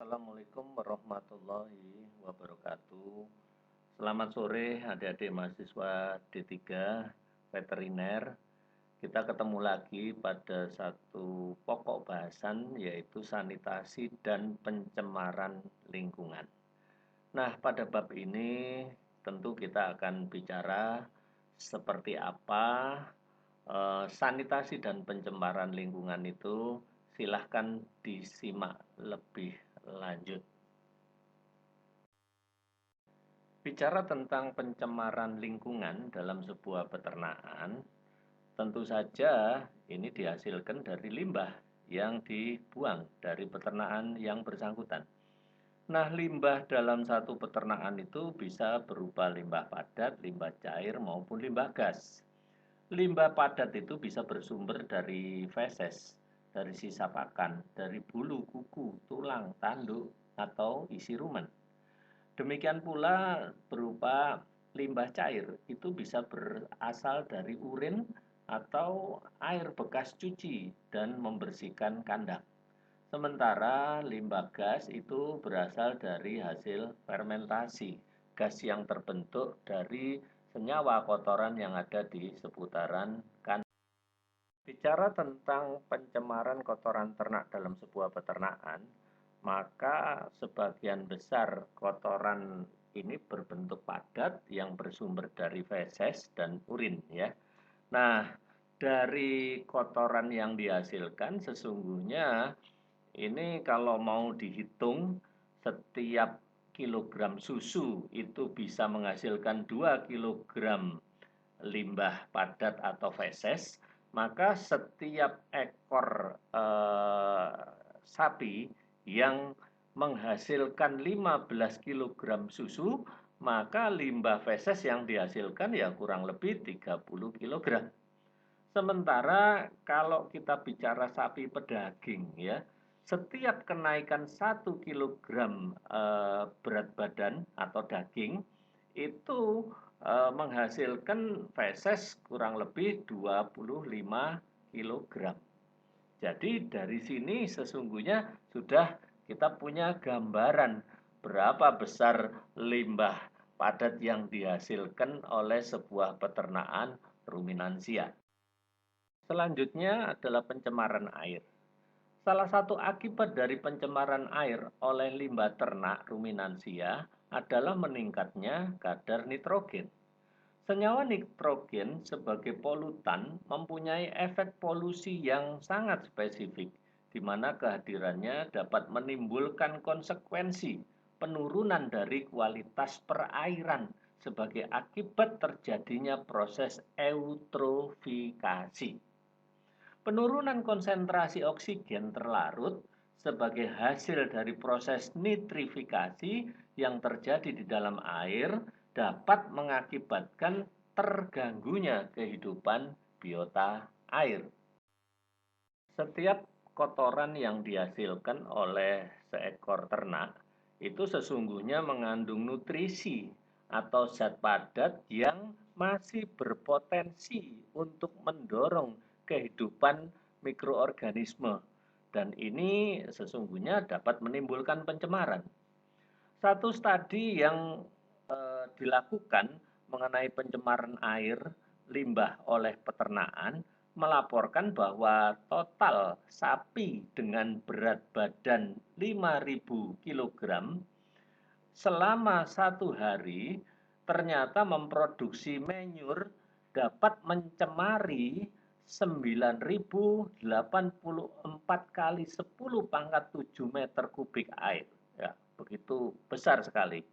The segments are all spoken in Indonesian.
Assalamualaikum warahmatullahi wabarakatuh. Selamat sore adik-adik mahasiswa D3 Veteriner. Kita ketemu lagi pada satu pokok bahasan yaitu sanitasi dan pencemaran lingkungan. Nah, pada bab ini tentu kita akan bicara seperti apa sanitasi dan pencemaran lingkungan itu. Silahkan disimak lebih lanjut. Bicara tentang pencemaran lingkungan dalam sebuah peternakan, tentu saja ini dihasilkan dari limbah yang dibuang dari peternakan yang bersangkutan. Nah, limbah dalam satu peternakan itu bisa berupa limbah padat, limbah cair, maupun limbah gas. Limbah padat itu bisa bersumber dari feses, dari sisa pakan, dari bulu, kuku, tulang, tanduk, atau isi rumen. Demikian pula berupa limbah cair, itu bisa berasal dari urin atau air bekas cuci dan membersihkan kandang. Sementara limbah gas itu berasal dari hasil fermentasi, gas yang terbentuk dari senyawa kotoran yang ada di seputaran kandang. Bicara tentang pencemaran kotoran ternak dalam sebuah peternakan, maka sebagian besar kotoran ini berbentuk padat yang bersumber dari feses dan urin ya. Nah, dari kotoran yang dihasilkan sesungguhnya ini kalau mau dihitung setiap kilogram susu itu bisa menghasilkan 2 kilogram limbah padat atau feses, maka setiap ekor sapi yang menghasilkan 15 kilogram susu, maka limbah feses yang dihasilkan ya kurang lebih 30 kilogram. Sementara kalau kita bicara sapi pedaging ya, setiap kenaikan 1 kilogram berat badan atau daging itu menghasilkan feses kurang lebih 25 kilogram. Jadi dari sini sesungguhnya sudah kita punya gambaran berapa besar limbah padat yang dihasilkan oleh sebuah peternakan ruminansia. Selanjutnya adalah pencemaran air. Salah satu akibat dari pencemaran air oleh limbah ternak ruminansia adalah meningkatnya kadar nitrogen. Senyawa nitrogen sebagai polutan mempunyai efek polusi yang sangat spesifik, di mana kehadirannya dapat menimbulkan konsekuensi penurunan dari kualitas perairan sebagai akibat terjadinya proses eutrofikasi. Penurunan konsentrasi oksigen terlarut sebagai hasil dari proses nitrifikasi yang terjadi di dalam air dapat mengakibatkan terganggunya kehidupan biota air. Setiap kotoran yang dihasilkan oleh seekor ternak itu sesungguhnya mengandung nutrisi atau zat padat yang masih berpotensi untuk mendorong kehidupan mikroorganisme, dan ini sesungguhnya dapat menimbulkan pencemaran. Satu studi yang dilakukan mengenai pencemaran air limbah oleh peternakan melaporkan bahwa total sapi dengan berat badan 5.000 kg selama 1 hari ternyata memproduksi menyur dapat mencemari 9.084 kali 10 pangkat 7 meter kubik air. Ya, begitu besar sekali.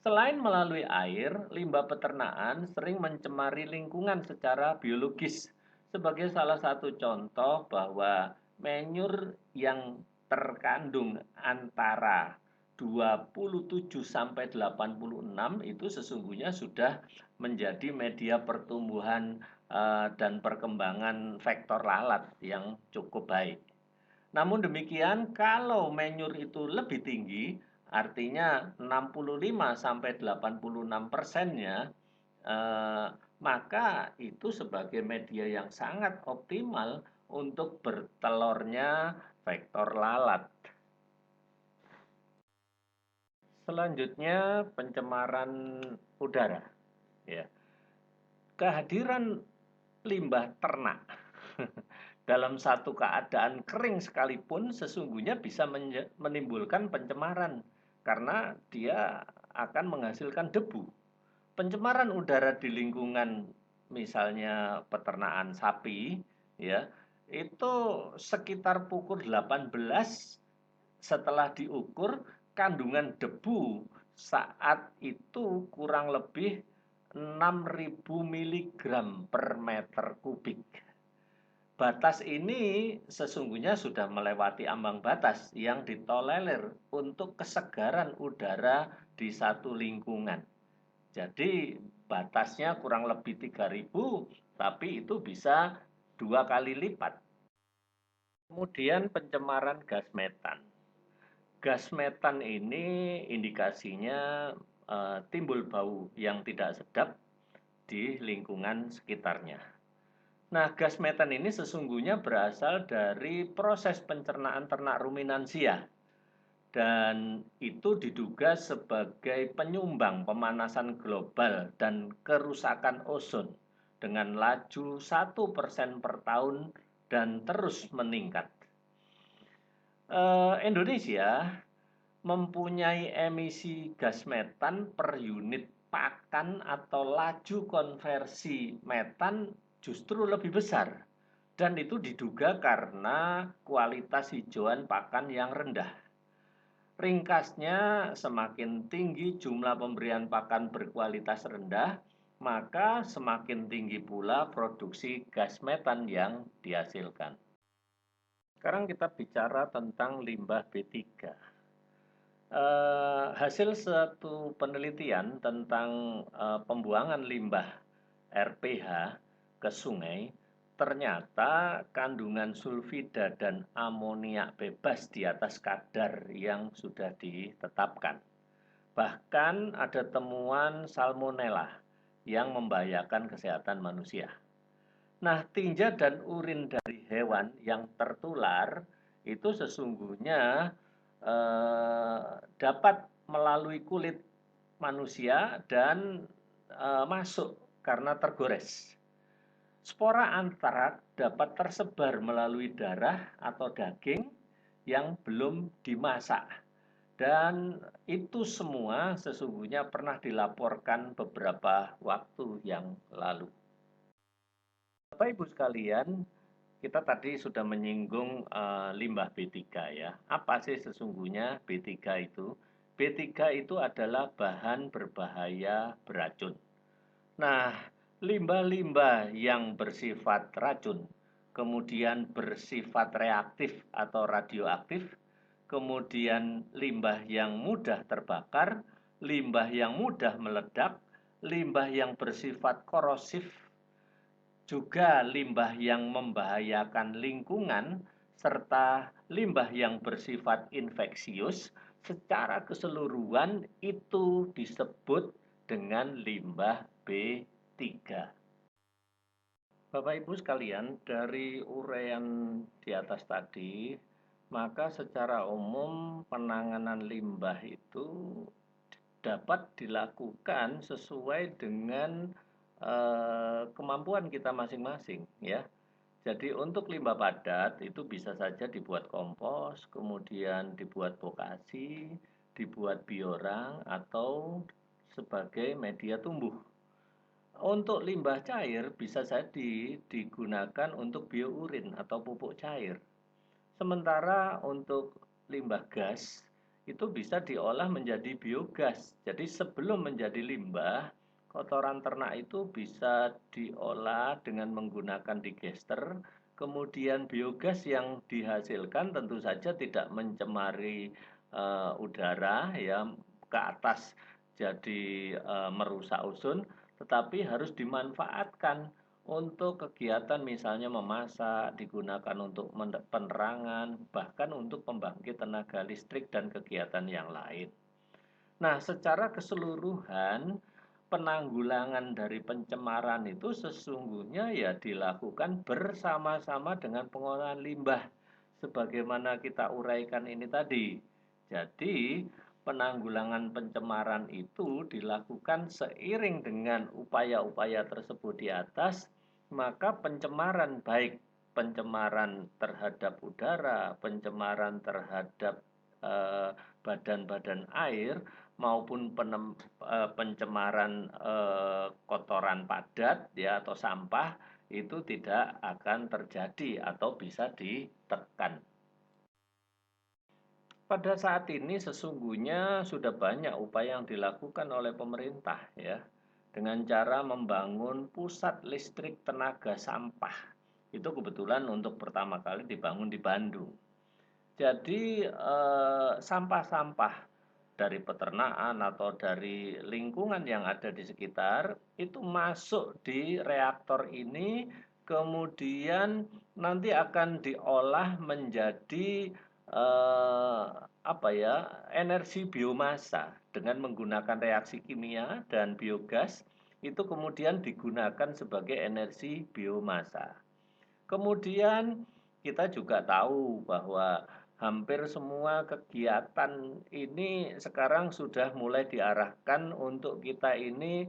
Selain melalui air, limbah peternakan sering mencemari lingkungan secara biologis. Sebagai salah satu contoh bahwa menyur yang terkandung antara 27 sampai 86 itu sesungguhnya sudah menjadi media pertumbuhan dan perkembangan vektor lalat yang cukup baik. Namun demikian, kalau menyur itu lebih tinggi, artinya 65 sampai 86%-nya, maka itu sebagai media yang sangat optimal untuk bertelurnya vektor lalat. Selanjutnya pencemaran udara, ya. Kehadiran limbah ternak dalam satu keadaan kering sekalipun sesungguhnya bisa menimbulkan pencemaran karena dia akan menghasilkan debu. Pencemaran udara di lingkungan misalnya peternakan sapi, ya, itu sekitar pukul 18 setelah diukur kandungan debu saat itu kurang lebih 6.000 miligram per meter kubik. Batas ini sesungguhnya sudah melewati ambang batas yang ditolerir untuk kesegaran udara di satu lingkungan. Jadi batasnya kurang lebih 3.000, tapi itu bisa 2 kali lipat. Kemudian pencemaran gas metan. Gas metan ini indikasinya timbul bau yang tidak sedap di lingkungan sekitarnya. Nah, gas metan ini sesungguhnya berasal dari proses pencernaan ternak ruminansia dan itu diduga sebagai penyumbang pemanasan global dan kerusakan ozon dengan laju 1% per tahun dan terus meningkat. Indonesia mempunyai emisi gas metan per unit pakan atau laju konversi metan justru lebih besar dan itu diduga karena kualitas hijauan pakan yang rendah. Ringkasnya, semakin tinggi jumlah pemberian pakan berkualitas rendah, maka semakin tinggi pula produksi gas metan yang dihasilkan. Sekarang kita bicara tentang limbah B3. Hasil satu penelitian tentang pembuangan limbah RPH ke sungai, ternyata kandungan sulfida dan amoniak bebas di atas kadar yang sudah ditetapkan. Bahkan ada temuan salmonella yang membahayakan kesehatan manusia. Nah, tinja dan urin dari hewan yang tertular itu sesungguhnya dapat melalui kulit manusia dan masuk karena tergores. Spora antrak dapat tersebar melalui darah atau daging yang belum dimasak. Dan itu semua sesungguhnya pernah dilaporkan beberapa waktu yang lalu. Bapak Ibu sekalian, kita tadi sudah menyinggung limbah B3 ya. Apa sih sesungguhnya B3 itu? B3 itu adalah bahan berbahaya beracun. Nah, limbah-limbah yang bersifat racun, kemudian bersifat reaktif atau radioaktif, kemudian limbah yang mudah terbakar, limbah yang mudah meledak, limbah yang bersifat korosif, juga limbah yang membahayakan lingkungan, serta limbah yang bersifat infeksius, secara keseluruhan itu disebut dengan limbah B3. Bapak Ibu sekalian, dari uraian di atas tadi, maka secara umum penanganan limbah itu dapat dilakukan sesuai dengan kemampuan kita masing-masing ya. Jadi untuk limbah padat itu bisa saja dibuat kompos, kemudian dibuat bokasi, dibuat biorang atau sebagai media tumbuh. Untuk limbah cair bisa jadi digunakan untuk biourin atau pupuk cair. Sementara untuk limbah gas itu bisa diolah menjadi biogas. Jadi sebelum menjadi limbah, kotoran ternak itu bisa diolah dengan menggunakan digester. Kemudian biogas yang dihasilkan tentu saja tidak mencemari udara ya ke atas jadi merusak ozon, tetapi harus dimanfaatkan untuk kegiatan misalnya memasak, digunakan untuk penerangan, bahkan untuk pembangkit tenaga listrik dan kegiatan yang lain. Nah, secara keseluruhan penanggulangan dari pencemaran itu sesungguhnya ya dilakukan bersama-sama dengan pengolahan limbah sebagaimana kita uraikan ini tadi. Jadi, penanggulangan pencemaran itu dilakukan seiring dengan upaya-upaya tersebut di atas, maka pencemaran baik pencemaran terhadap udara, pencemaran terhadap badan-badan air maupun pencemaran kotoran padat ya atau sampah itu tidak akan terjadi atau bisa ditekan. Pada saat ini sesungguhnya sudah banyak upaya yang dilakukan oleh pemerintah ya dengan cara membangun pusat listrik tenaga sampah. Itu kebetulan untuk pertama kali dibangun di Bandung. Jadi sampah-sampah dari peternakan atau dari lingkungan yang ada di sekitar itu masuk di reaktor ini, kemudian nanti akan diolah menjadi energi biomasa dengan menggunakan reaksi kimia dan biogas itu kemudian digunakan sebagai energi biomasa. Kemudian kita juga tahu bahwa hampir semua kegiatan ini sekarang sudah mulai diarahkan untuk kita ini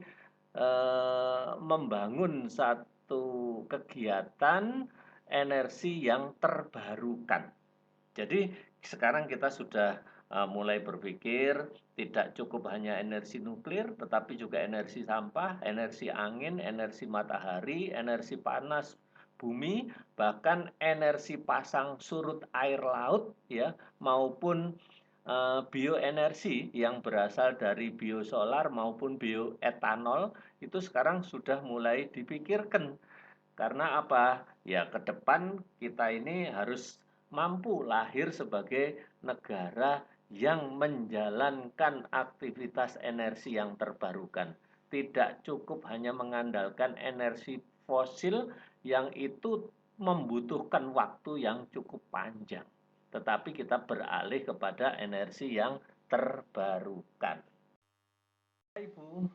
membangun satu kegiatan energi yang terbarukan. Jadi sekarang kita sudah mulai berpikir tidak cukup hanya energi nuklir, tetapi juga energi sampah, energi angin, energi matahari, energi panas bumi, bahkan energi pasang surut air laut ya maupun bioenergi yang berasal dari biosolar maupun bioetanol itu sekarang sudah mulai dipikirkan. Karena apa? Ya ke depan kita ini harus mampu lahir sebagai negara yang menjalankan aktivitas energi yang terbarukan. Tidak cukup hanya mengandalkan energi fosil yang itu membutuhkan waktu yang cukup panjang. Tetapi kita beralih kepada energi yang terbarukan. Ibu,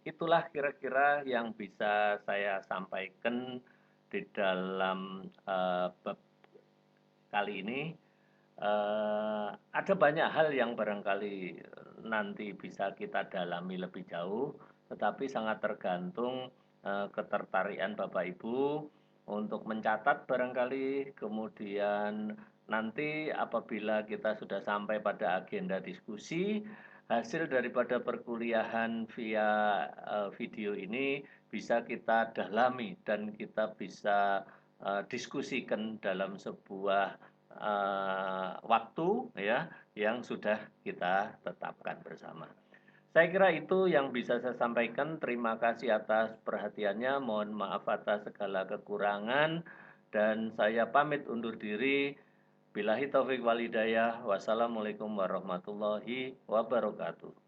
itulah kira-kira yang bisa saya sampaikan di dalam bab kali ini. Ada banyak hal yang barangkali nanti bisa kita dalami lebih jauh, tetapi sangat tergantung ketertarikan Bapak Ibu untuk mencatat barangkali, kemudian nanti apabila kita sudah sampai pada agenda diskusi, hasil daripada perkuliahan via video ini bisa kita dalami dan kita bisa diskusikan dalam sebuah waktu ya yang sudah kita tetapkan bersama. Saya kira itu yang bisa saya sampaikan. Terima kasih atas perhatiannya. Mohon maaf atas segala kekurangan dan saya pamit undur diri. Billahi taufik wal hidayah. Wassalamualaikum warahmatullahi wabarakatuh.